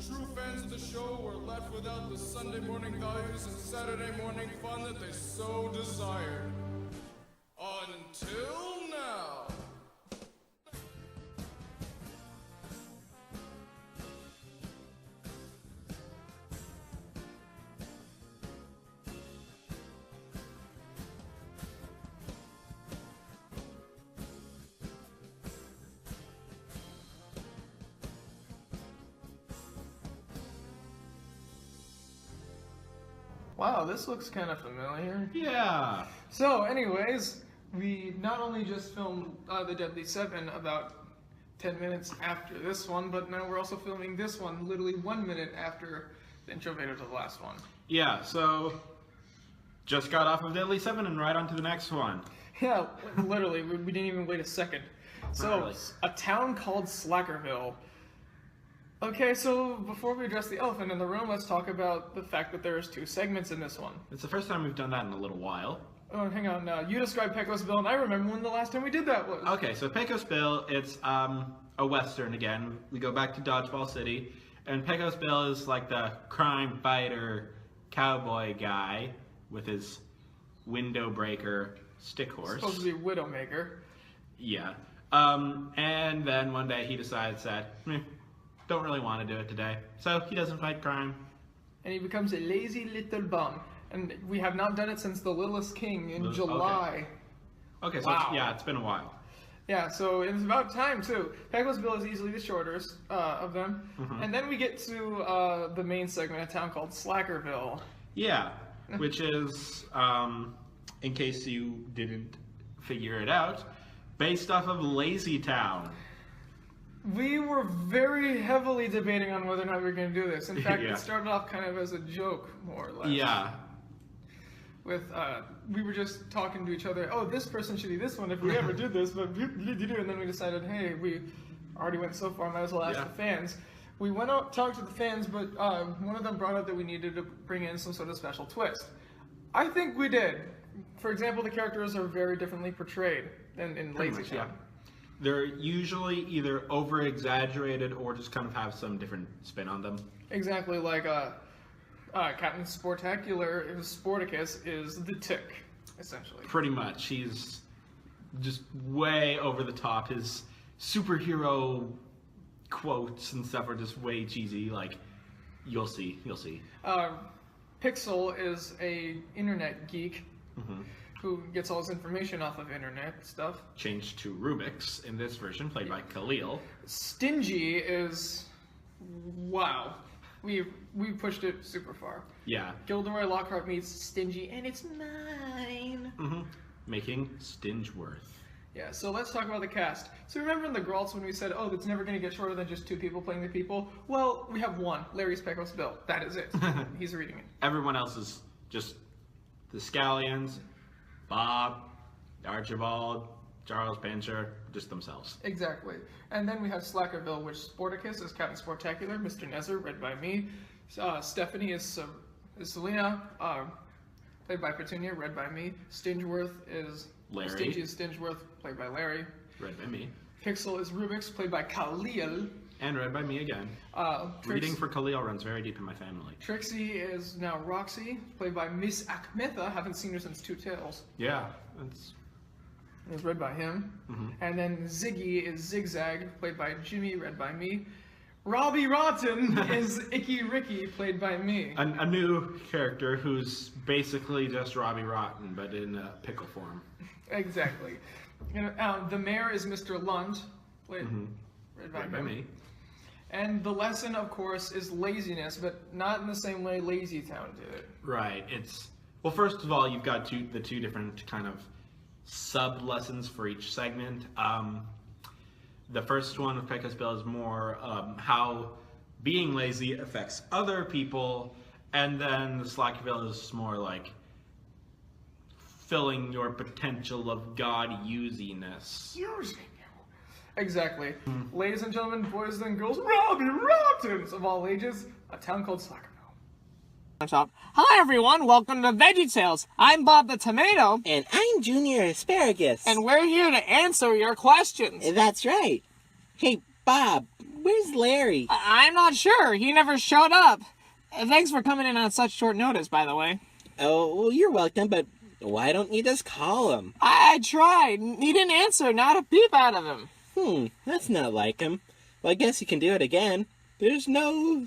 true fans of the show were left without the Sunday morning values and Saturday morning fun that they so desired. Until now. Wow, this looks kind of familiar. Yeah. So, anyways, we not only just filmed The Deadly Seven about 10 minutes after this one, but now we're also filming this one literally 1 minute after the intro video to the last one. Yeah, so just got off of Deadly 7 and right on to the next one. Yeah, literally, we didn't even wait a second. So, Really? a town called Slackerville. Okay, so before we address the elephant in the room, let's talk about the fact that there's two segments in this one. It's the first time we've done that in a little while. Oh, hang on, you described Pecos Bill, and I remember when the last time we did that was. Okay, so Pecos Bill, it's a western again. We go back to Dodgeball City, and Pecos Bill is like the crime fighter cowboy guy with his window breaker stick horse. Supposed to be Widowmaker. Yeah. And then one day he decides that, don't really want to do it today. So he doesn't fight crime. And he becomes a lazy little bum. And we have not done it since The Littlest King in July. Okay, so Wow. it's been a while. Yeah, so it's about time too. Pecos Bill is easily the shortest of them. Mm-hmm. And then we get to the main segment, a town called Slackerville. Yeah, which is, in case you didn't figure it out, based off of Lazy Town. We were very heavily debating on whether or not we were going to do this. In fact, Yeah. it started off kind of as a joke, more or less. Yeah. With we were just talking to each other. Oh, this person should be this one if we ever did this. But and then we decided, hey, we already went so far, might as well ask the fans. We went out, talked to the fans, but one of them brought up that we needed to bring in some sort of special twist. I think we did. For example, the characters are very differently portrayed than in Lazy Town. Yeah. They're usually either over-exaggerated or just kind of have some different spin on them. Exactly, like Captain Sporticus is the Tick, essentially. Pretty much. He's just way over the top. His superhero quotes and stuff are just way cheesy. Like, you'll see. Pixel is a internet geek who gets all his information off of internet stuff. Changed to Rubik's in this version, played by Khalil. Stingy is... wow. We pushed it super far. Yeah. Gilderoy Lockhart meets Stingy, and it's mine. Making Stingeworth. Yeah, so let's talk about the cast. So remember in the Gralts when we said, oh, it's never going to get shorter than just two people playing the people? Well, we have one. Larry's Pecos Bill. That is it. He's reading it. Everyone else is just the Scallions, Bob, Archibald, Charles Pincher, just themselves. Exactly. And then we have Slackerville, which Sporticus is Captain Sportacular, Mr. Nezzer, read by me. Stephanie is Selena, played by Petunia, read by me. Stingeworth is... Larry. Stingy is Stingeworth, played by Larry. Read by me. Pixel is Rubik's, played by Khalil. And read by me again. Reading for Khalil runs very deep in my family. Trixie is now Roxy, played by Miss Akhmetha. Haven't seen her since Two Tails. Yeah, that's... It's read by him. And then Ziggy is Zigzag, played by Jimmy, read by me. Robbie Rotten is Icky Ricky, played by me. A new character who's basically just Robbie Rotten, but in pickle form. Exactly. The mayor is Mr. Lund, read by me. And the lesson, of course, is laziness, but not in the same way Lazy Town did it. Right. It's... Well, first of all, you've got the two different kind of sub-lessons for each segment. The first one with Pecos Bill is more how being lazy affects other people, and then the Slackerville is more like filling your potential of God-usiness. Using you. Exactly. Ladies and gentlemen, boys and girls, Robbie Rottens of all ages, a town called Slackerville. Hi everyone, welcome to VeggieTales. I'm Bob the Tomato. And I'm Junior Asparagus. And we're here to answer your questions. That's right. Hey, Bob, where's Larry? I'm not sure. He never showed up. Thanks for coming in on such short notice, by the way. Oh, well, you're welcome, but why don't you just call him? I tried. He didn't answer. Not a peep out of him. That's not like him. Well, I guess you can do it again. There's no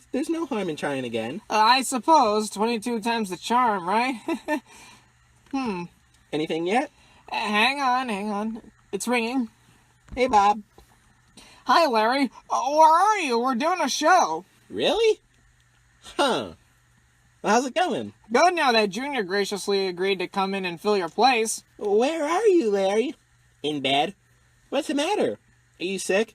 harm in trying again. I suppose 22 times the charm, right? Anything yet? Hang on. It's ringing. Hey, Bob. Hi, Larry. Where are you? We're doing a show. Really? Huh. Well, how's it going? Good now that Junior graciously agreed to come in and fill your place. Where are you, Larry? In bed? What's the matter? Are you sick?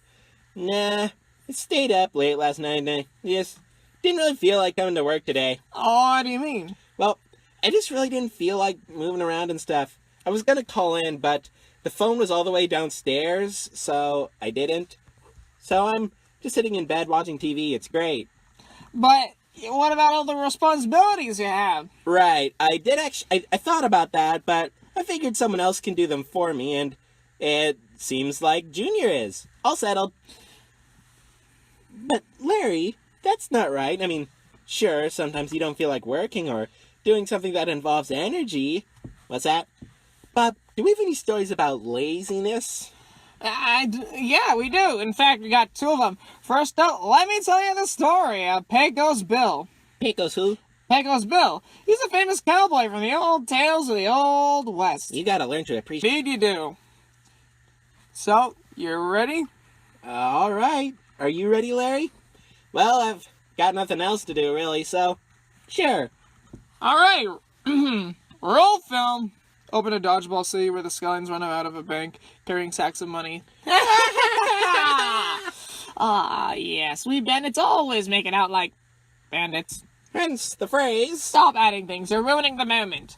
Nah, I stayed up late last night and I just didn't really feel like coming to work today. Oh, what do you mean? Well, I just really didn't feel like moving around and stuff. I was gonna call in, but the phone was all the way downstairs, so I didn't. So I'm just sitting in bed watching TV. It's great. But what about all the responsibilities you have? Right, I did actually, I thought about that, but I figured someone else can do them for me, and it seems like Junior is. All settled. But, Larry, that's not right. I mean, sure, sometimes you don't feel like working or doing something that involves energy. What's that? But, do we have any stories about laziness? Yeah, we do. In fact, we got two of them. First up, let me tell you the story of Pecos Bill. Pecos who? Pecos Bill. He's a famous cowboy from the old tales of the Old West. You gotta learn to appreciate... Indeed you do. So, you ready? Alright. Are you ready, Larry? Well, I've got nothing else to do, really, so... Sure. Alright. Roll film. Open a dodgeball city where the skeletons run out of a bank carrying sacks of money. Ah, yes. We bandits always make it out like bandits. Hence the phrase... Stop adding things. You're ruining the moment.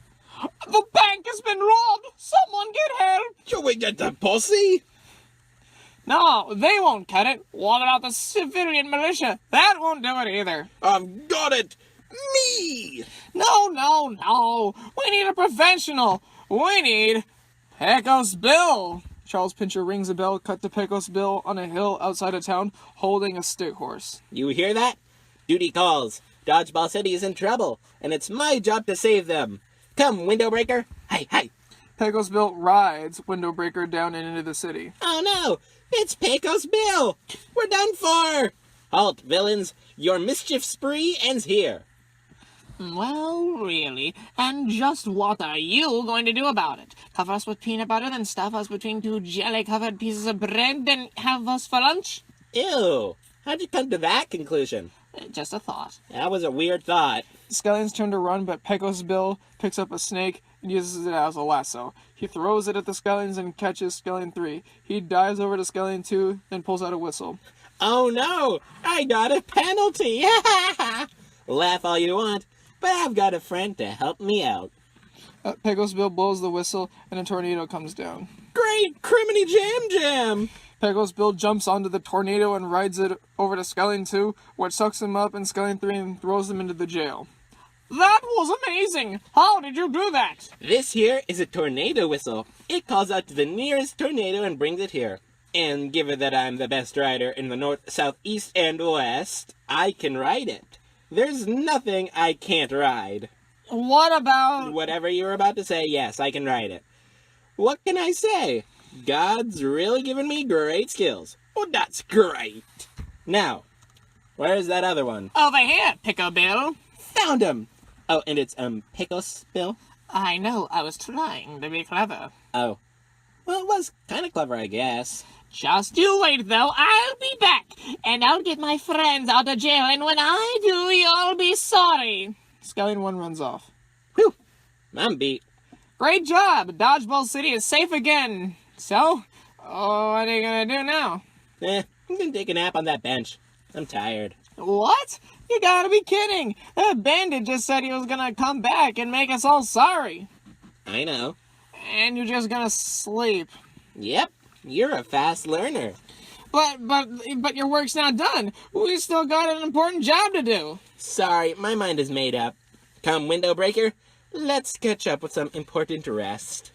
The bank has been robbed. Someone get help. Shall we get the pussy? No, they won't cut it. What about the civilian militia? That won't do it either. I've got it! Me! No. We need a professional. We need Pecos Bill. Charles Pincher rings a bell, cut to Pecos Bill on a hill outside of town, holding a stick horse. You hear that? Duty calls. Dodgeball City is in trouble, and it's my job to save them. Come, window breaker. Hi. Pecos Bill rides Windowbreaker down and into the city. Oh no! It's Pecos Bill! We're done for! Halt, villains! Your mischief spree ends here. Well, really. And just what are you going to do about it? Cover us with peanut butter, then stuff us between two jelly-covered pieces of bread, then have us for lunch? Ew! How'd you come to that conclusion? Just a thought. That was a weird thought. The skeletons turn to run, but Pecos Bill picks up a snake and uses it as a lasso. He throws it at the skeletons and catches Skeleton 3. He dives over to Skeleton 2, then pulls out a whistle. Oh no! I got a penalty! Laugh all you want, but I've got a friend to help me out. Pecos Bill blows the whistle, and a tornado comes down. Great criminy jam! Pecos Bill jumps onto the tornado and rides it over to Skeleton 2, which sucks him up and Skeleton 3 and throws him into the jail. That was amazing! How did you do that? This here is a tornado whistle. It calls out to the nearest tornado and brings it here. And given that I'm the best rider in the north, south, east, and west, I can ride it. There's nothing I can't ride. What about... Whatever you were about to say, yes, I can ride it. What can I say? God's really given me great skills. Oh, that's great. Now, where's that other one? Over here, Pico Bill. Found him! Oh, and it's, Pecos Bill? I know, I was trying to be clever. Oh. Well, it was kind of clever, I guess. Just you wait, though. I'll be back, and I'll get my friends out of jail, and when I do, you'll be sorry. Skeleton 1 runs off. Whew! I'm beat. Great job! Dodgeball City is safe again. So, what are you gonna do now? I'm gonna take a nap on that bench. I'm tired. What? You gotta be kidding! That bandit just said he was gonna come back and make us all sorry. I know. And you're just gonna sleep. Yep, you're a fast learner. But your work's not done. We still got an important job to do. Sorry, my mind is made up. Come, window breaker, let's catch up with some important rest.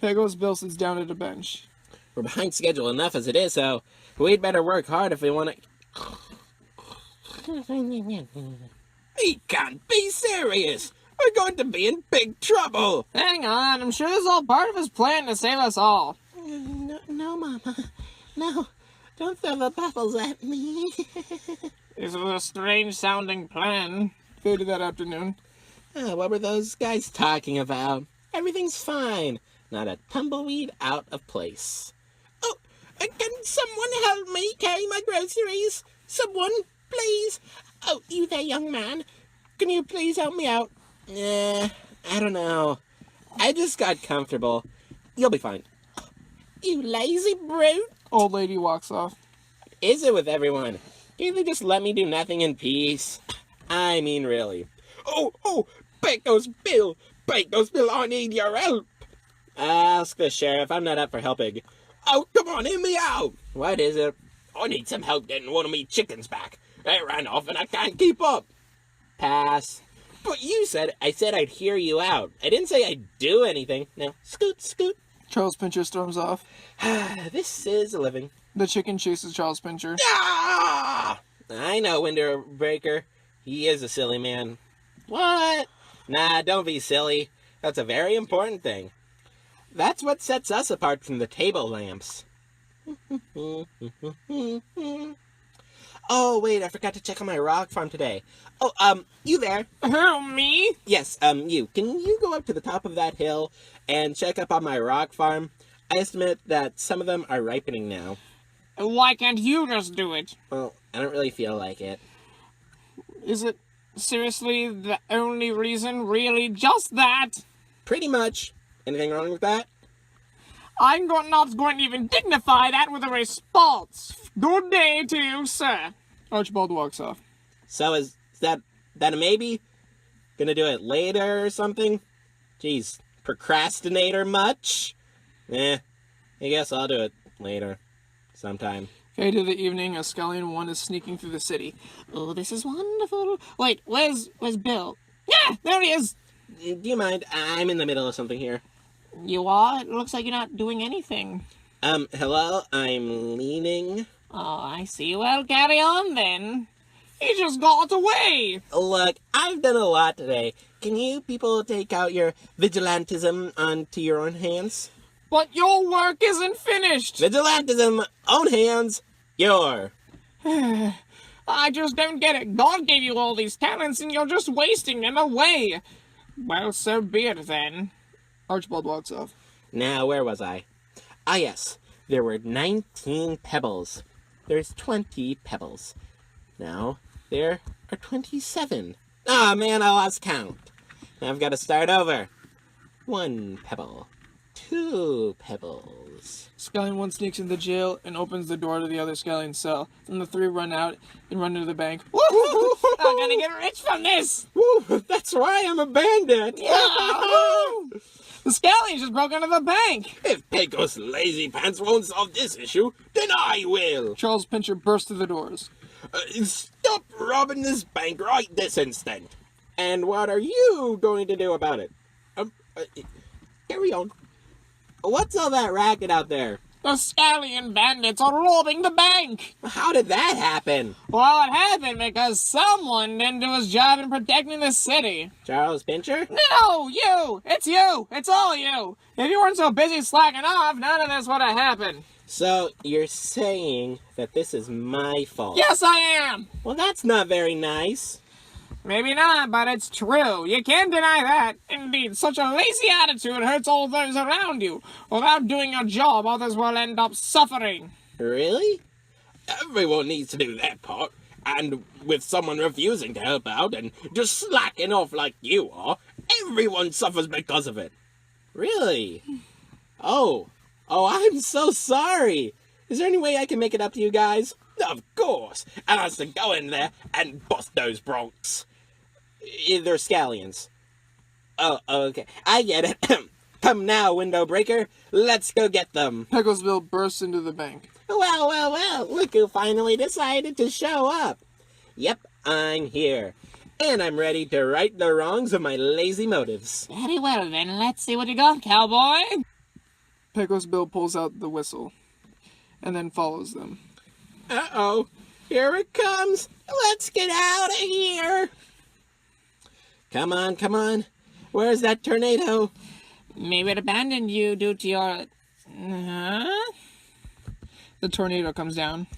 Pecos Bill sits down at a bench. We're behind schedule enough as it is, so we'd better work hard if we want to He can't be serious! We're going to be in big trouble! Hang on, I'm sure this is all part of his plan to save us all. No, Mama. No, don't throw the pebbles at me. This was a strange-sounding plan. Later that afternoon. What were those guys talking about? Everything's fine. Not a tumbleweed out of place. Oh, can someone help me carry my groceries? Someone, please. Oh, you there, young man. Can you please help me out? I don't know. I just got comfortable. You'll be fine. You lazy brute. Old lady walks off. Is it with everyone? Can't they just let me do nothing in peace? I mean, really. Oh, Pecos Bill! Pecos Bill, I need your help! Ask the sheriff, I'm not up for helping. Oh, come on, hear me out! What is it? I need some help getting one of me chickens back. They ran off and I can't keep up. Pass. But I said I'd hear you out. I didn't say I'd do anything. Now, scoot. Charles Pincher storms off. This is a living. The chicken chases Charles Pincher. Ah! I know, Windbreaker. He is a silly man. What? Nah, don't be silly. That's a very important thing. That's what sets us apart from the table lamps. Oh, wait, I forgot to check on my rock farm today. Oh, you there? Who, me? Yes, you. Can you go up to the top of that hill and check up on my rock farm? I estimate that some of them are ripening now. Why can't you just do it? Well, I don't really feel like it. Is it seriously the only reason? Really? Just that? Pretty much. Anything wrong with that? I'm not going to even dignify that with a response. Good day to you, sir. Archibald walks off. So is that a maybe? Gonna do it later or something? Jeez, procrastinator much? I guess I'll do it later. Sometime. Okay, to the evening, a Scallion 1 is sneaking through the city. Oh, this is wonderful. Wait, where's Bill? Yeah, there he is. Do you mind? I'm in the middle of something here. You are? It looks like you're not doing anything. Hello? I'm leaning. Oh, I see. Well, carry on then. He just got away. Look, I've done a lot today. Can you people take out your vigilantism onto your own hands? But your work isn't finished. Vigilantism, own hands, your. I just don't get it. God gave you all these talents and you're just wasting them away. Well, so be it then. Archibald walks off. Now, where was I? Ah, yes. There were 19 pebbles. There's 20 pebbles. Now, there are 27. Ah, man, I lost count. Now I've got to start over. 1 pebble. 2 pebbles. Scallion 1 sneaks into jail and opens the door to the other Scallion cell. Then the 3 run out and run into the bank. Woo-hoo! I'm gonna get rich from this! Woo, that's why I'm a bandit! Yeah! The Scallions just broke into the bank! If Pecos Lazy Pants won't solve this issue, then I will! Charles Pincher bursts through the doors. Stop robbing this bank right this instant! And what are you going to do about it? Carry on. What's all that racket out there? The Scallion bandits are robbing the bank! How did that happen? Well, it happened because someone didn't do his job in protecting the city. Charles Pincher? No, you! It's you! It's all you! If you weren't so busy slacking off, none of this would have happened. So, you're saying that this is my fault? Yes, I am! Well, that's not very nice. Maybe not, but it's true. You can't deny that. Indeed, such a lazy attitude hurts all those around you. Without doing your job, others will end up suffering. Really? Everyone needs to do their part. And with someone refusing to help out and just slacking off like you are, everyone suffers because of it. Really? Oh, I'm so sorry. Is there any way I can make it up to you guys? Of course. And I to go in there and bust those broncs. They're Scallions. Oh, okay. I get it. Come now, window breaker. Let's go get them. Pecosville bursts into the bank. Well. Look who finally decided to show up. Yep, I'm here. And I'm ready to right the wrongs of my lazy motives. Very well, then. Let's see what you got, cowboy. Pecosville pulls out the whistle and then follows them. Uh-oh. Here it comes. Let's get out of here. Come on, come on. Where's that tornado? Maybe it abandoned you due to your... Huh? The tornado comes down.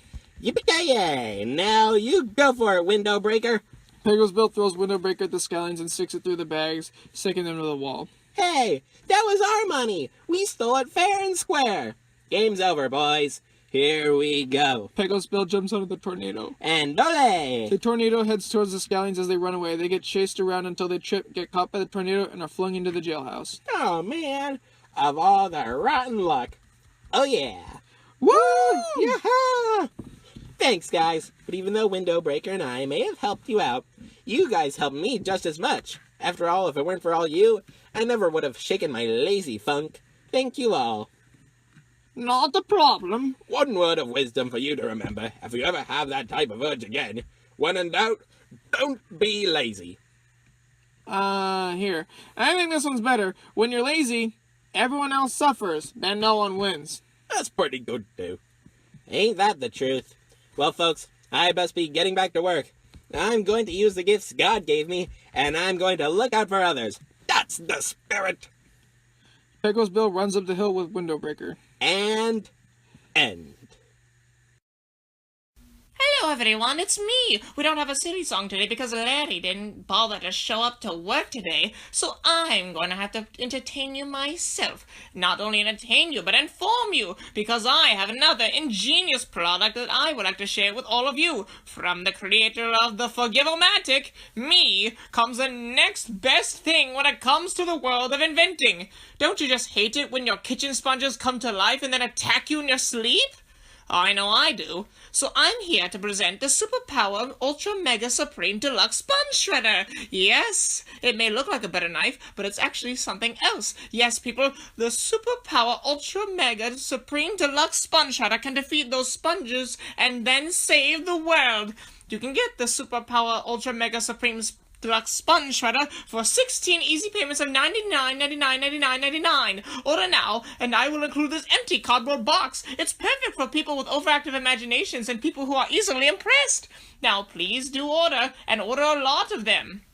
Yippee-ki-yay! Now you go for it, window breaker. Pecos Bill throws Windowbreaker at the scallions and sticks it through the bags, sticking them to the wall. Hey, that was our money. We stole it fair and square. Game's over, boys. Here we go. Pecos Bill jumps onto the tornado. And ole! The tornado heads towards the scallions as they run away. They get chased around until they trip, get caught by the tornado, and are flung into the jailhouse. Oh, man. Of all the rotten luck. Oh, yeah. Woo! Yeah! Thanks, guys. But even though Windowbreaker and I may have helped you out, you guys helped me just as much. After all, if it weren't for all you, I never would have shaken my lazy funk. Thank you all. Not a problem. One word of wisdom for you to remember, if you ever have that type of urge again. When in doubt, don't be lazy. Here. I think this one's better. When you're lazy, everyone else suffers, then no one wins. That's pretty good, too. Ain't that the truth? Well, folks, I best be getting back to work. I'm going to use the gifts God gave me, and I'm going to look out for others. That's the spirit. Pecos Bill runs up the hill with Windowbreaker. And end. Hello everyone, it's me! We don't have a silly song today because Larry didn't bother to show up to work today, so I'm going to have to entertain you myself. Not only entertain you, but inform you, because I have another ingenious product that I would like to share with all of you. From the creator of the Forgive-O-Matic, me, comes the next best thing when it comes to the world of inventing. Don't you just hate it when your kitchen sponges come to life and then attack you in your sleep? I know I do. So I'm here to present the Superpower Ultra Mega Supreme Deluxe Sponge Shredder. Yes, it may look like a butter knife, but it's actually something else. Yes, people, the Superpower Ultra Mega Supreme Deluxe Sponge Shredder can defeat those sponges and then save the world. You can get the Superpower Ultra Mega Supreme Deluxe Sponge Shredder for 16 easy payments of $99.99. Order now, and I will include this empty cardboard box. It's perfect for people with overactive imaginations and people who are easily impressed. Now, please do order, and order a lot of them.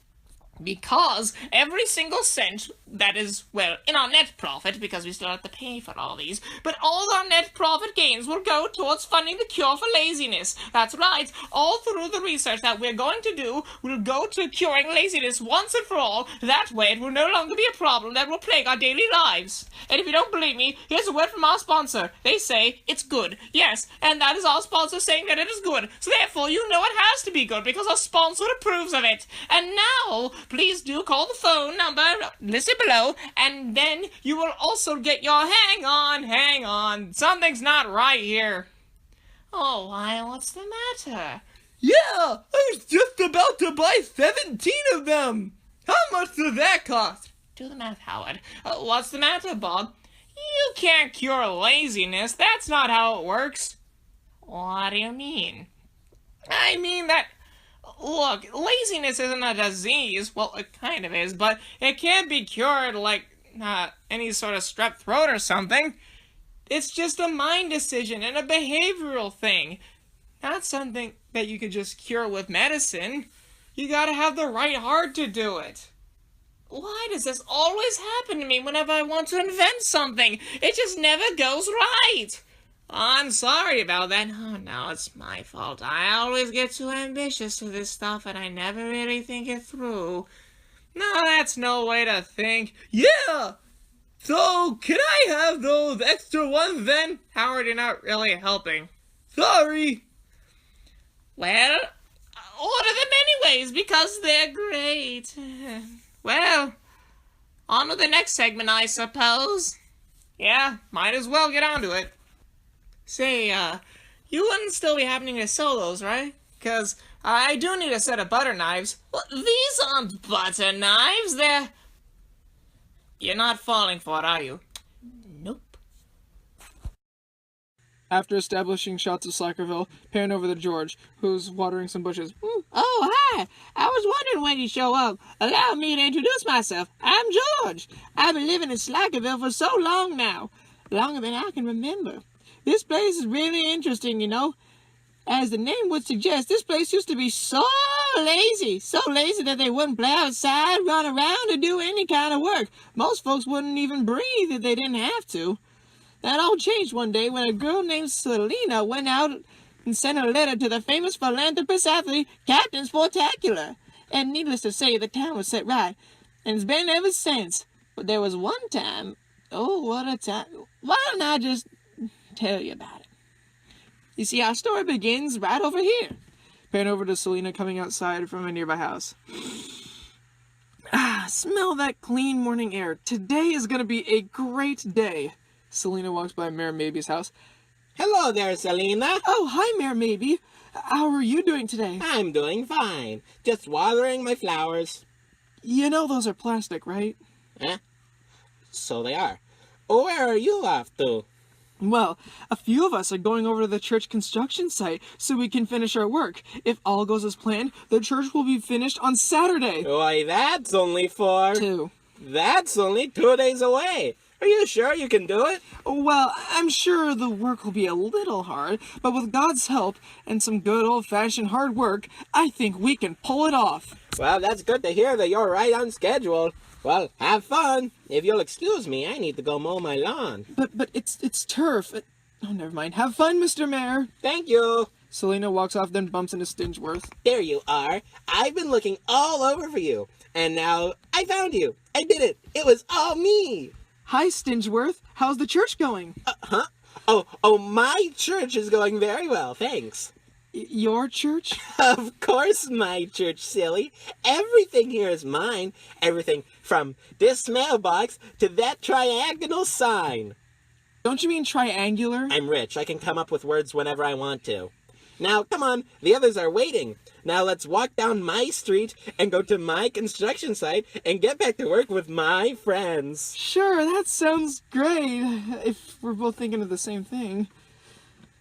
Because every single cent that is, well, in our net profit, because we still have to pay for all these, but all our net profit gains will go towards funding the cure for laziness. That's right. All through the research that we're going to do will go to curing laziness once and for all. That way it will no longer be a problem that will plague our daily lives. And if you don't believe me, here's a word from our sponsor. They say it's good. Yes, and that is our sponsor saying that it is good. So therefore, you know it has to be good because our sponsor approves of it. And now, please do call the phone number listed below, and then you will also get your hang on, something's not right here. Oh, why, what's the matter? Yeah, I was just about to buy 17 of them. How much does that cost? Do the math, Howard. What's the matter, Bob? You can't cure laziness. That's not how it works. What do you mean? I mean that... Look, laziness isn't a disease. Well, it kind of is, but it can't be cured like any sort of strep throat or something. It's just a mind decision and a behavioral thing. Not something that you could just cure with medicine. You gotta have the right heart to do it. Why does this always happen to me whenever I want to invent something? It just never goes right. I'm sorry about that. Oh, no, it's my fault. I always get too ambitious with this stuff and I never really think it through. No, that's no way to think. Yeah! So, can I have those extra ones then? Howard, you're not really helping. Sorry. Well, order them anyways because they're great. Well, on to the next segment, I suppose. Yeah, might as well get on to it. Say, you wouldn't still be happening to sell those, right? 'Cause I do need a set of butter knives. Well, these aren't butter knives, they're... You're not falling for it, are you? Nope. After establishing shots of Slackerville, pan over to George, who's watering some bushes. Oh, hi. I was wondering when you'd show up. Allow me to introduce myself. I'm George. I've been living in Slackerville for so long now. Longer than I can remember. This place is really interesting, you know. As the name would suggest, this place used to be so lazy that they wouldn't play outside, run around, or do any kind of work. Most folks wouldn't even breathe if they didn't have to. That all changed one day when a girl named Selena went out and sent a letter to the famous philanthropist athlete, Captain Sportacular. And needless to say, the town was set right, and it's been ever since. But there was one time, oh, what a time. Why don't I just tell you about it? You see, our story begins right over here. Pan over to Selena coming outside from a nearby house. Ah, smell that clean morning air. Today is going to be a great day. Selena walks by Mayor Maybe's house. Hello there, Selena. Oh, hi, Mayor Maybe. How are you doing today? I'm doing fine. Just watering my flowers. You know those are plastic, right? Eh? So they are. Where are you off to? Well, a few of us are going over to the church construction site so we can finish our work. If all goes as planned, the church will be finished on Saturday. Why, that's only That's only 2 days away. Are you sure you can do it? Well, I'm sure the work will be a little hard, but with God's help and some good old-fashioned hard work, I think we can pull it off. Well, that's good to hear that you're right on schedule. Well, have fun. If you'll excuse me, I need to go mow my lawn. But it's turf. Oh, never mind. Have fun, Mr. Mayor. Thank you. Selena walks off, then bumps into Stingeworth. There you are. I've been looking all over for you, and now I found you. I did it. It was all me. Hi, Stingeworth. How's the church going? Huh? Oh, my church is going very well, thanks. Your church? Of course my church, silly. Everything here is mine. Everything from this mailbox to that triagonal sign. Don't you mean triangular? I'm rich. I can come up with words whenever I want to. Now, come on. The others are waiting. Now let's walk down my street and go to my construction site and get back to work with my friends. Sure, that sounds great. If we're both thinking of the same thing.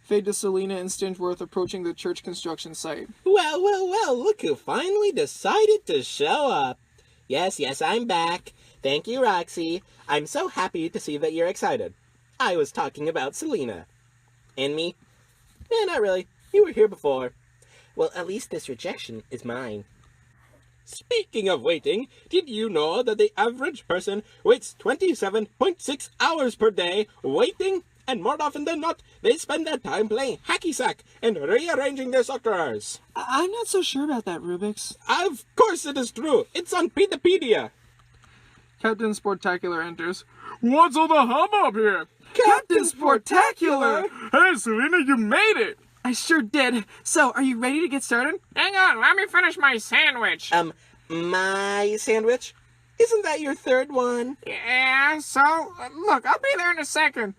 Fade to Selena and Stingeworth approaching the church construction site. Well, look who finally decided to show up. Yes, I'm back. Thank you, Roxy. I'm so happy to see that you're excited. I was talking about Selena. And me? Not really. You were here before. Well, at least this rejection is mine. Speaking of waiting, did you know that the average person waits 27.6 hours per day waiting? And more often than not, they spend their time playing hacky sack and rearranging their sock drawers. I'm not so sure about that, Rubik's. Of course it is true. It's on Pedopedia. Captain Sportacular enters. What's all the hubbub here? Captain Sportacular! Hey, Selena, you made it! I sure did. So, are you ready to get started? Hang on, let me finish my sandwich. My sandwich? Isn't that your third one? Yeah, so, look, I'll be there in a second.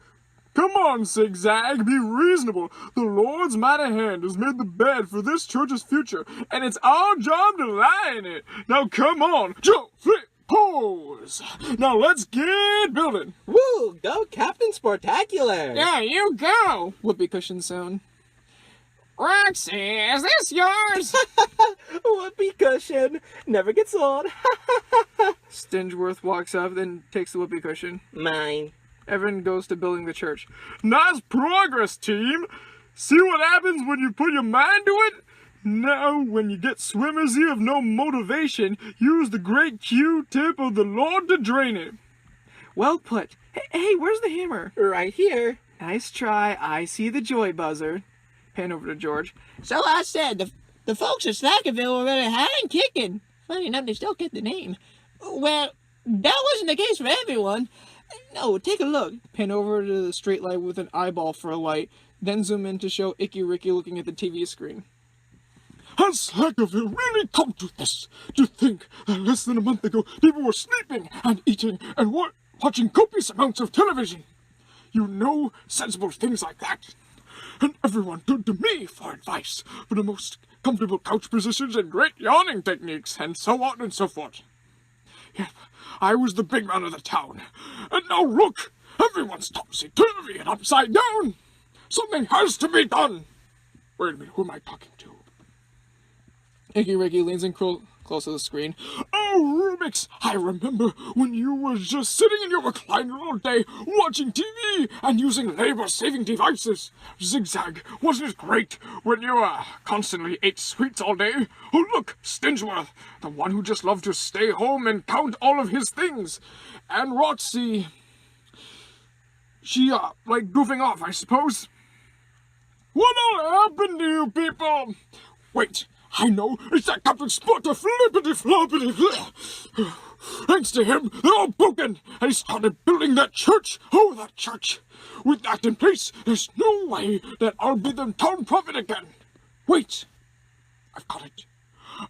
Come on, Zigzag, be reasonable. The Lord's mighty hand has made the bed for this church's future, and it's our job to lie in it. Now come on, jump, flip, pose. Now let's get building. Woo, go Captain Sportacular. Yeah, you go. Whoopee cushion sound. Roxy, is this yours? Whoopee cushion. Never gets old. Stingeworth walks up, then takes the whoopee cushion. Mine. Everyone goes to building the church. Nice progress, team! See what happens when you put your mind to it? Now, when you get swimmers here of no motivation, use the great Q-tip of the Lord to drain it. Well put. Hey, where's the hammer? Right here. Nice try. I see the joy buzzer. Pan over to George. So I said, the folks at Slackerville were really high and kicking. Funny enough, they still get the name. Well, that wasn't the case for everyone. No, take a look. Pan over to the street light with an eyeball for a light, then zoom in to show Icky Ricky looking at the TV screen. Has Slackerville really come to this? To think that less than a month ago, people were sleeping and eating and watching copious amounts of television? You know sensible things like that. And everyone turned to me for advice, for the most comfortable couch positions and great yawning techniques, and so on and so forth. Yep, I was the big man of the town. And now look, everyone's topsy-turvy and upside down. Something has to be done. Wait a minute, who am I talking to? Icky Ricky leans in close to the screen. Oh, Oh, Rubik's, I remember when you were just sitting in your recliner all day, watching TV and using labor-saving devices. Zigzag, wasn't it great when you constantly ate sweets all day? Oh, look, Stingeworth, the one who just loved to stay home and count all of his things. And Roxy, she, like goofing off, I suppose. What all happened to you people? Wait, I know, it's that Captain Spotter flippity floppity. Thanks to him, they're all broken, and he started building that church. Oh, that church. With that in place, there's no way that I'll be the town prophet again. Wait, I've got it.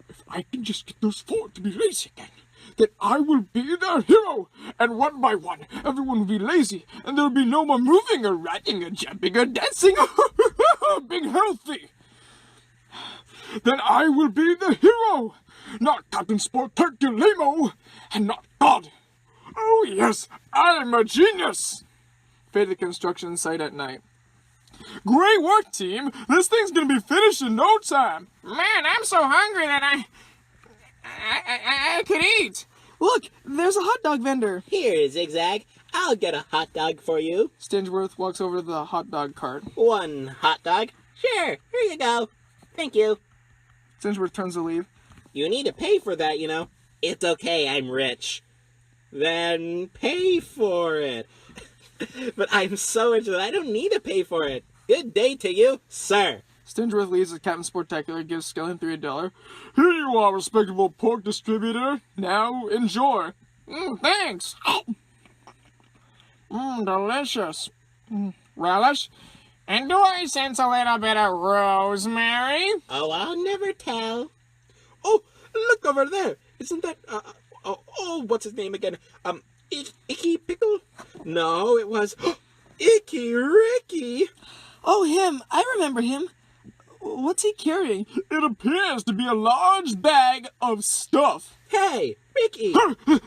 If I can just get those four to be lazy again, then I will be their hero. And one by one, everyone will be lazy, and there'll be no more moving or writing or jumping or dancing or being healthy. Then I will be the hero, not Captain Sport Lamo, and not God. Oh yes, I'm a genius. Faded construction site at night. Great work, team. This thing's gonna be finished in no time. Man, I'm so hungry that I could eat. Look, there's a hot dog vendor. Here, Zigzag. I'll get a hot dog for you. Stingeworth walks over to the hot dog cart. 1 hot dog. Sure, here you go. Thank you. Stingeworth turns to leave. You need to pay for that, you know. It's okay, I'm rich. Then pay for it. But I'm so rich that I don't need to pay for it. Good day to you, sir. Stingeworth leaves as Captain Sportacular gives Skellin $3. Here you are, respectable pork distributor. Now enjoy. Thanks. Delicious. Relish? And do I sense a little bit of rosemary? Oh, I'll never tell. Oh, look over there. Isn't that, what's his name again? Icky Pickle? No, it was Icky Ricky. Oh, him. I remember him. What's he carrying? It appears to be a large bag of stuff. Hey, Ricky.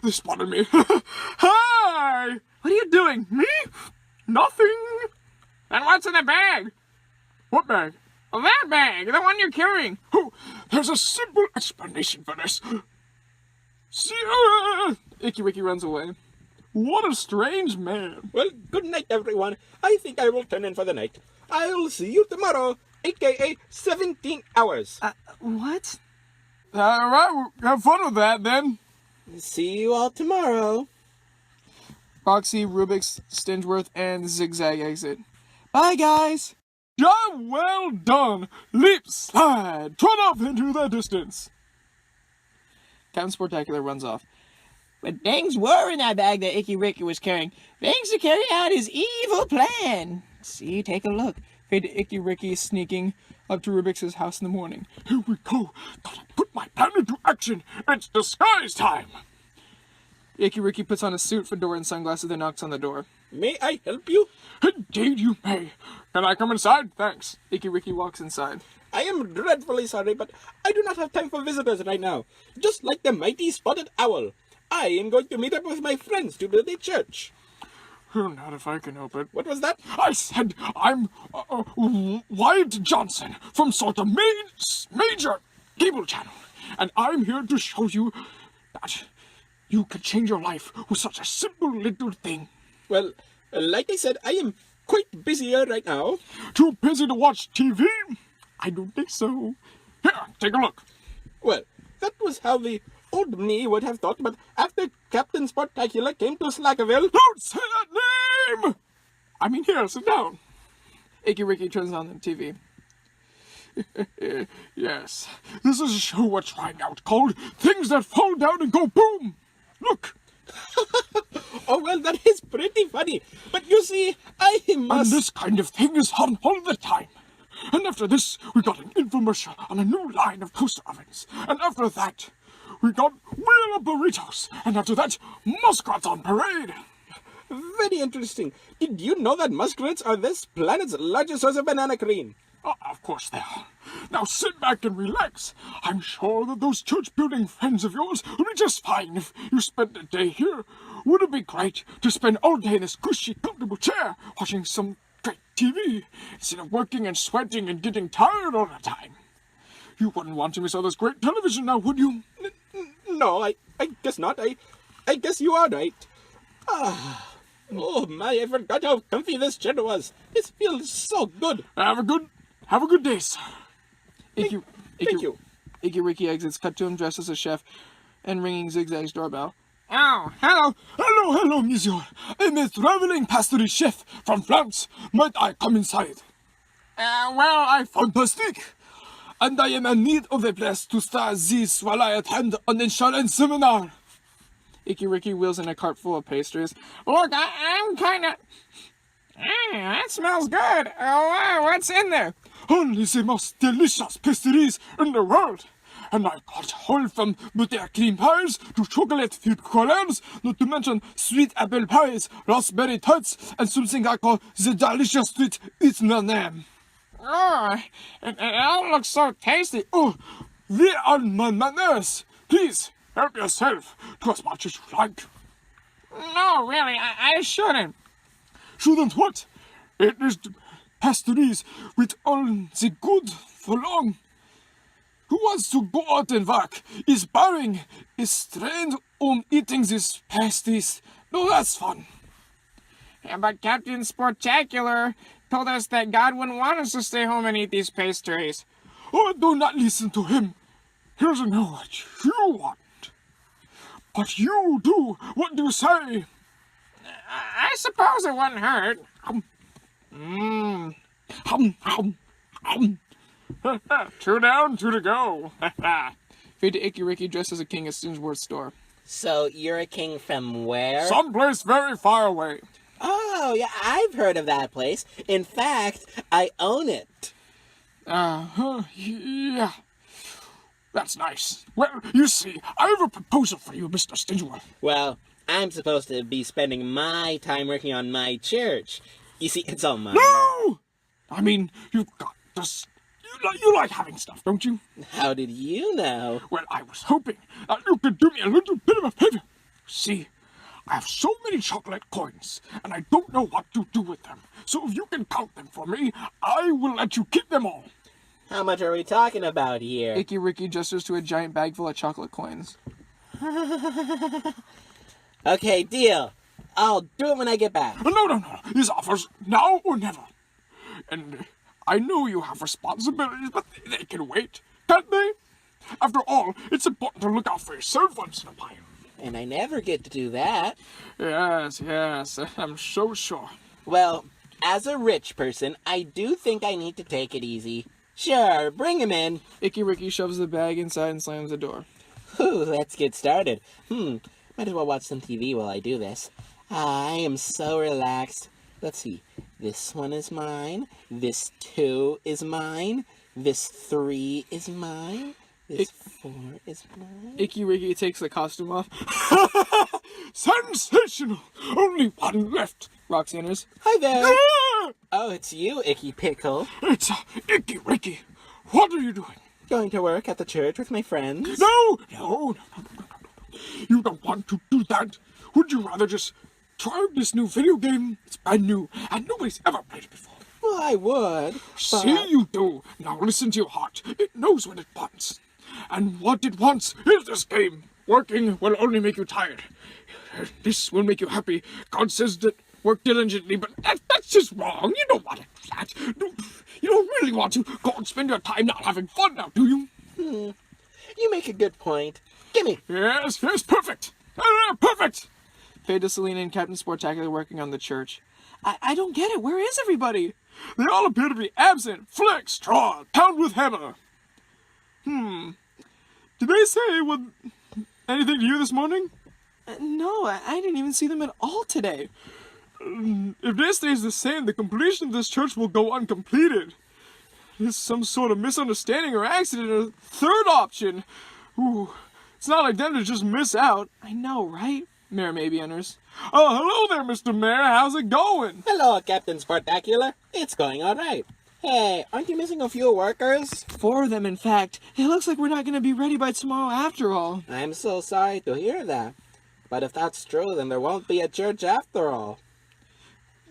They spotted me. Hi! What are you doing? Me? Nothing. And what's in the bag? What bag? That bag, the one you're carrying. Oh, there's a simple explanation for this. See, Icky Ricky runs away. what a strange man. Well, good night, everyone. I think I will turn in for the night. I'll see you tomorrow, aka 17 hours. What? All right, have fun with that then. See you all tomorrow. Roxy, Rubik's, Stingeworth, and Zigzag exit. Bye, guys! Job well done. Leap, slide, trot off into the distance. Captain Sportacular runs off. But things were in that bag that Icky Ricky was carrying. Things to carry out his evil plan. See, take a look. Fade to Icky Ricky sneaking up to Rubik's house in the morning. Here we go. Gotta put my plan into action. It's disguise time. Icky Ricky puts on a suit, fedora, and sunglasses, then knocks on the door. May I help you? Indeed you may. Can I come inside? Thanks. Icky Ricky walks inside. I am dreadfully sorry, but I do not have time for visitors right now. Just like the mighty spotted owl. I am going to meet up with my friends to build a church. Not if I can help it. What was that? I said I'm Wyatt Johnson from sort of major cable channel, and I'm here to show you that you can change your life with such a simple little thing. Well, like I said, I am quite busy here right now. Too busy to watch TV? I don't think so. Here, take a look. Well, that was how the old me would have thought, but after Captain Sportacular came to Slackerville... Don't say that name! I mean, here, sit down. Icky Ricky turns on the TV. Yes, this is a show we're trying out called Things That Fall Down and Go Boom. Look. Oh, well, that is pretty funny. But you see, I must... And this kind of thing is on all the time. And after this, we got an infomercial on a new line of toaster ovens. And after that, we got Wheel of Burritos. And after that, muskrats on parade. Very interesting. Did you know that muskrats are this planet's largest source of banana cream? Of course they are. Now sit back and relax. I'm sure that those church-building friends of yours will be just fine if you spent the day here. Would it be great to spend all day in this cushy, comfortable chair watching some great TV instead of working and sweating and getting tired all the time? You wouldn't want to miss all this great television now, would you? No, I guess not. I guess you are right. Ah, oh my, I forgot how comfy this chair was. This feels so good. Have a good day, sir. Thank you. Icky Ricky exits, cut to him dressed as a chef, and ringing Zigzag's doorbell. Oh, hello, monsieur. I'm a traveling pastry chef from France. Might I come inside? Well, I fantastic. And I am in need of a place to start this while I attend an insurance seminar. Icky Ricky wheels in a cart full of pastries. Look, I'm kinda... that smells good. Oh, what's in there? Only the most delicious pastries in the world. And I got whole from buttercream pies to chocolate filled collabs, not to mention sweet apple pies, raspberry tarts, and something I call the delicious sweet Italian. Oh, it all looks so tasty. Oh, they are my manners. Please, help yourself to as much as you like. No, really, I shouldn't. Shouldn't what? It is the pastries with all the good for long. Who wants to go out and work is boring, is strained on eating these pastries. No, that's fun. Yeah, but Captain Sportacular told us that God wouldn't want us to stay home and eat these pastries. Oh, do not listen to him. He doesn't know what you want. But you do. What do you say? I suppose it wouldn't hurt. Hum, hum. 2 down, 2 to go. Fade to Icky Ricky dressed as a king at Stinsworth's store. So you're a king from where? Someplace very far away. Oh, yeah, I've heard of that place. In fact, I own it. Yeah. That's nice. Well, you see, I have a proposal for you, Mr. Stinsworth. Well, I'm supposed to be spending my time working on my church. You see, it's all mine. No! I mean, you've got this. You like having stuff, don't you? How did you know? Well, I was hoping that you could do me a little bit of a favor. See, I have so many chocolate coins, and I don't know what to do with them. So if you can count them for me, I will let you keep them all. How much are we talking about here? Icky Ricky gestures to a giant bag full of chocolate coins. Okay, deal. I'll do it when I get back. No. This offers now or never. And I know you have responsibilities, but they can wait, can't they? After all, it's important to look out for yourself once in a while. And I never get to do that. Yes, I'm so sure. Well, as a rich person, I do think I need to take it easy. Sure, bring him in. Icky Ricky shoves the bag inside and slams the door. Ooh, let's get started. Might as well watch some TV while I do this. I am so relaxed. Let's see. This one is mine. This 2 is mine. This 3 is mine. This 4 is mine. Icky Ricky takes the costume off. Sensational! Only one left. Roxy enters. Hi there. Ah! Oh, it's you, Icky Pickle. It's Icky Ricky. What are you doing? Going to work at the church with my friends? No. You don't want to do that. Would you rather just try this new video game? It's brand new, and nobody's ever played it before. Well, I would. See, you do. Now listen to your heart. It knows what it wants. And what it wants is this game. Working will only make you tired. This will make you happy. God says that work diligently, but that's just wrong. You don't want to do that. You don't really want to go and spend your time not having fun now, do you? You make a good point. Gimme. Yes, perfect. Perfect. Fade to Selena and Captain Sportacular working on the church. I don't get it. Where is everybody? They all appear to be absent. Flick, straw, pound with hammer. Did they say anything to you this morning? No, I didn't even see them at all today. If this stays the same, the completion of this church will go uncompleted. There's some sort of misunderstanding or accident, a third option. Ooh, it's not like them to just miss out. I know, right? Mayor Maybe enters. Oh, hello there, Mr. Mayor. How's it going? Hello, Captain Sportacular. It's going all right. Hey, aren't you missing a few workers? 4 of them, in fact. It looks like we're not going to be ready by tomorrow after all. I'm so sorry to hear that. But if that's true, then there won't be a church after all.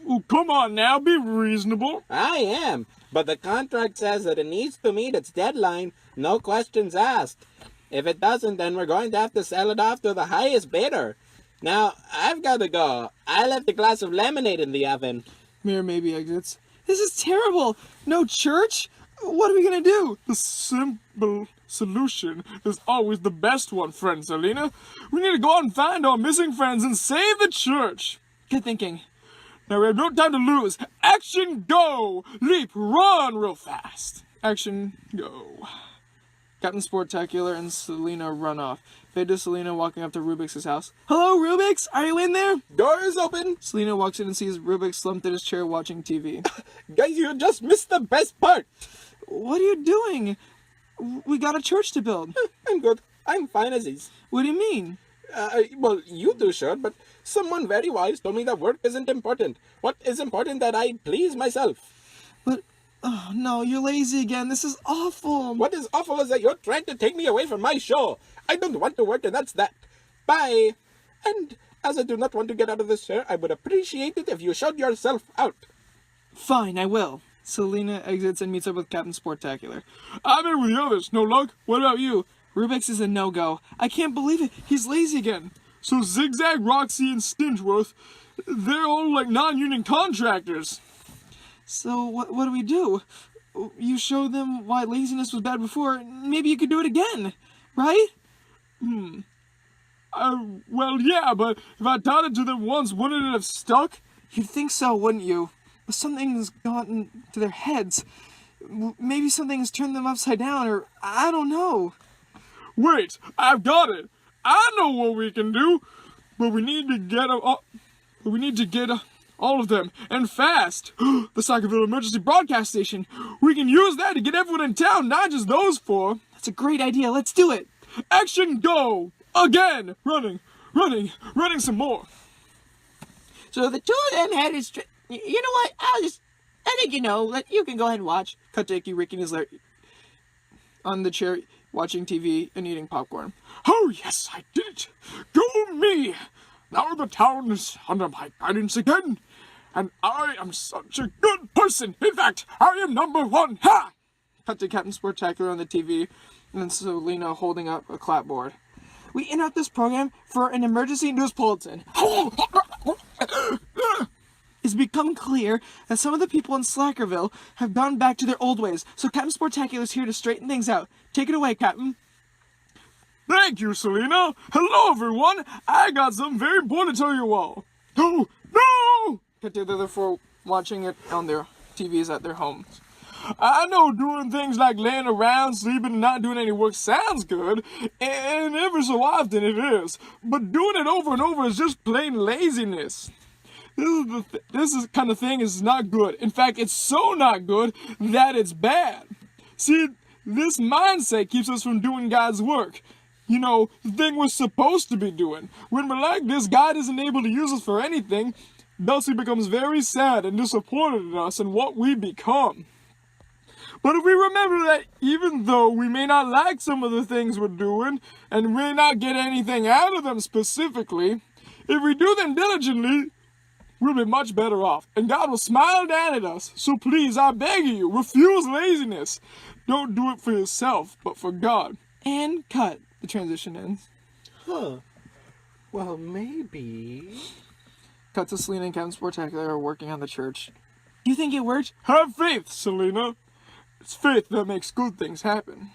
Oh, come on now, be reasonable. I am, but the contract says that it needs to meet its deadline, no questions asked. If it doesn't, then we're going to have to sell it off to the highest bidder. Now, I've got to go. I left a glass of lemonade in the oven. Mayor maybe exits. This is terrible. No church? What are we gonna do? The simple solution is always the best one, friend Selena. We need to go out and find our missing friends and save the church. Good thinking. Now we have no time to lose. Action, go! Leap, run real fast. Action, go. Captain Sportacular and Selena run off. Fade to Selena walking up to Rubik's house. Hello, Rubik's! Are you in there? Door is open. Selena walks in and sees Rubik slumped in his chair watching TV. Guys, you just missed the best part. What are you doing? We got a church to build. I'm good. I'm fine as is. What do you mean? Well, you do, sure, but someone very wise told me that work isn't important. What is important that I please myself. But, oh no, you're lazy again. This is awful. What is awful is that you're trying to take me away from my show. I don't want to work, and that's that. Bye. And as I do not want to get out of this chair, I would appreciate it if you showed yourself out. Fine, I will. Selena exits and meets up with Captain Sportacular. I'm in with the others. No luck? What about you? Rubik's is a no-go. I can't believe it. He's lazy again. So Zigzag, Roxy, and Stingeworth, they're all like non-union contractors. So what do we do? You showed them why laziness was bad before. Maybe you could do it again, right? Well, yeah, but if I taught it to them once, wouldn't it have stuck? You'd think so, wouldn't you? But something's gotten to their heads. Maybe something's turned them upside down, or I don't know. Wait, I've got it. I know what we can do, but we need to get all of them, and fast. The Slackerville emergency broadcast station. We can use that to get everyone in town, not just those four. That's a great idea. Let's do it. Action, go! Again! Running some more. So the two of them had his... You know what? I think you know. You can go ahead and watch. Cut to Icky, Ricky, and his on the chair, watching TV and eating popcorn. Oh, yes, I did it. Go me. Now the town is under my guidance again. And I am such a good person. In fact, I am number one. Ha! Cut to Captain Sportacular on the TV, and then Selena holding up a clapboard. We interrupt this program for an emergency news bulletin. It's become clear that some of the people in Slackerville have gone back to their old ways, so Captain Sportacular is here to straighten things out. Take it away, Captain. Thank you, Selena. Hello, everyone. I got something very important to tell you all. No! Cut to the other four watching it on their TVs at their homes. I know doing things like laying around, sleeping, and not doing any work sounds good, and ever so often it is. But doing it over and over is just plain laziness. This kind of thing is not good. In fact, it's so not good that it's bad. See, this mindset keeps us from doing God's work. You know, the thing we're supposed to be doing. When we're like this, God isn't able to use us for anything. Thus, he becomes very sad and disappointed in us and what we become. But if we remember that even though we may not like some of the things we're doing, and may not get anything out of them specifically, if we do them diligently, we'll be much better off, and God will smile down at us. So please, I beg you, refuse laziness. Don't do it for yourself, but for God. And cut. The transition ends. Huh. Well, maybe... Cut to Selena and Captain Sportacular are working on the church. Do you think it worked? Have faith, Selena. It's faith that makes good things happen.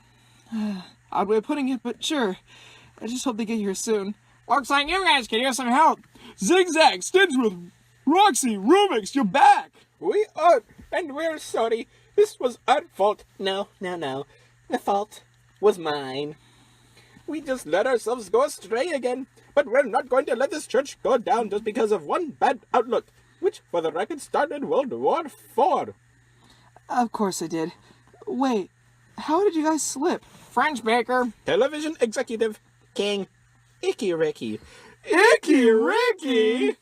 Odd way of putting it, but sure. I just hope they get here soon. Looks like you guys could use some help. Zigzag, Stingeworth, Roxy, Rubik's, you're back. We are, and we're sorry. This was our fault. No. The fault was mine. We just let ourselves go astray again. But we're not going to let this church go down just because of one bad outlook, which, for the record, started World War IV. Of course I did. Wait, how did you guys slip? French baker. Television executive, King, Icky Ricky. Icky Ricky?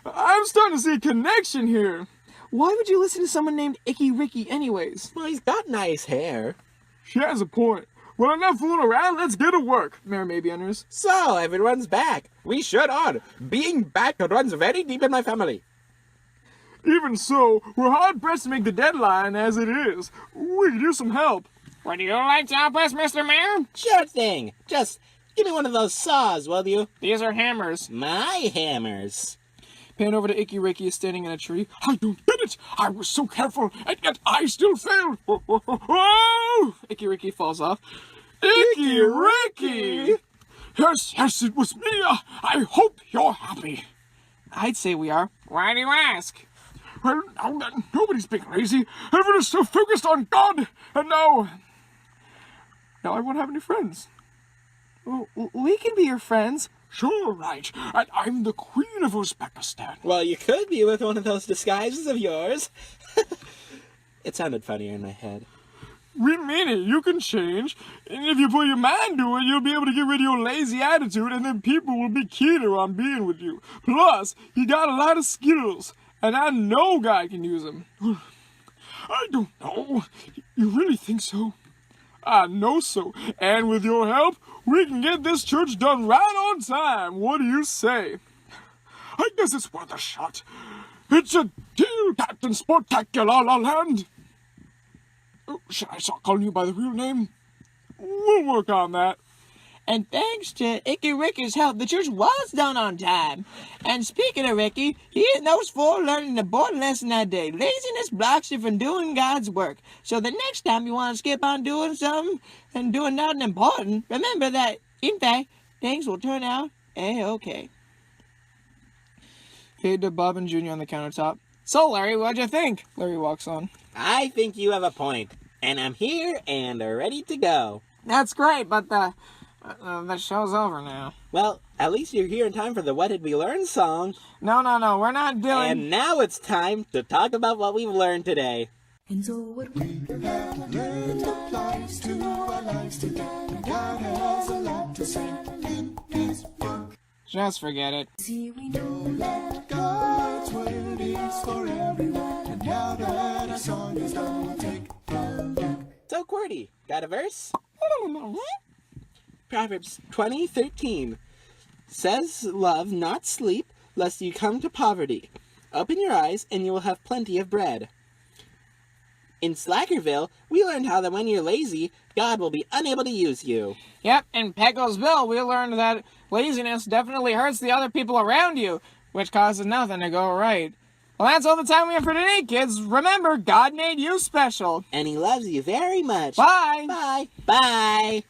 I'm starting to see a connection here. Why would you listen to someone named Icky Ricky anyways? Well, he's got nice hair. She has a point. Well, enough fooling around, let's get to work. Mayor maybe enters. So, everyone's back. We sure are. Being back runs very deep in my family. Even so, we're hard-pressed to make the deadline as it is. We could use some help. Would you like to help us, Mr. Mayor? Sure thing. Just give me one of those saws, will you? These are hammers. My hammers. Pan over to Icky Ricky standing in a tree. I don't get it! I was so careful, and yet I still failed! Oh! Icky Ricky falls off. Icky Ricky! Yes, it was me! I hope you're happy. I'd say we are. Why do you ask? Well, now then, nobody's being lazy. Everyone is so focused on God, and now I won't have any friends. Well, we can be your friends. Sure, right. And I'm the Queen of Uzbekistan. Well, you could be with one of those disguises of yours. It sounded funnier in my head. We mean it. You can change. And if you put your mind to it, you'll be able to get rid of your lazy attitude, and then people will be keener on being with you. Plus, you got a lot of skills, and I know God can use them. I don't know. You really think so? I know so. And with your help, we can get this church done right on time. What do you say? I guess it's worth a shot. It's a deal, Captain Spectacular Land. Oh, should I start calling you by the real name? We'll work on that. And thanks to Icky Ricky's help, the church was done on time. And speaking of Ricky, he and those four learned an important lesson that day. Laziness blocks you from doing God's work. So the next time you want to skip on doing something and doing nothing important, remember that, in fact, things will turn out A-okay. Fade to Bob and Junior on the countertop. So, Larry, what'd you think? Larry walks on. I think you have a point, and I'm here and ready to go. That's great, but the show's over now. Well, at least you're here in time for the What Did We Learn song. No, we're not doing... And now it's time to talk about what we've learned today. And so what we have learned applies to our lives today. God has a lot to say in His book. Just forget it. See, we know that God's word is for everyone. And now that our song is done, we'll take a look. So, QWERTY, got a verse? Proverbs 20:13 says, "Love, not sleep, lest you come to poverty. Open your eyes, and you will have plenty of bread." In Slackerville, we learned how that when you're lazy, God will be unable to use you. Yep, in Pecosville, we learned that laziness definitely hurts the other people around you, which causes nothing to go right. Well, that's all the time we have for today, kids. Remember, God made you special. And He loves you very much. Bye! Bye! Bye!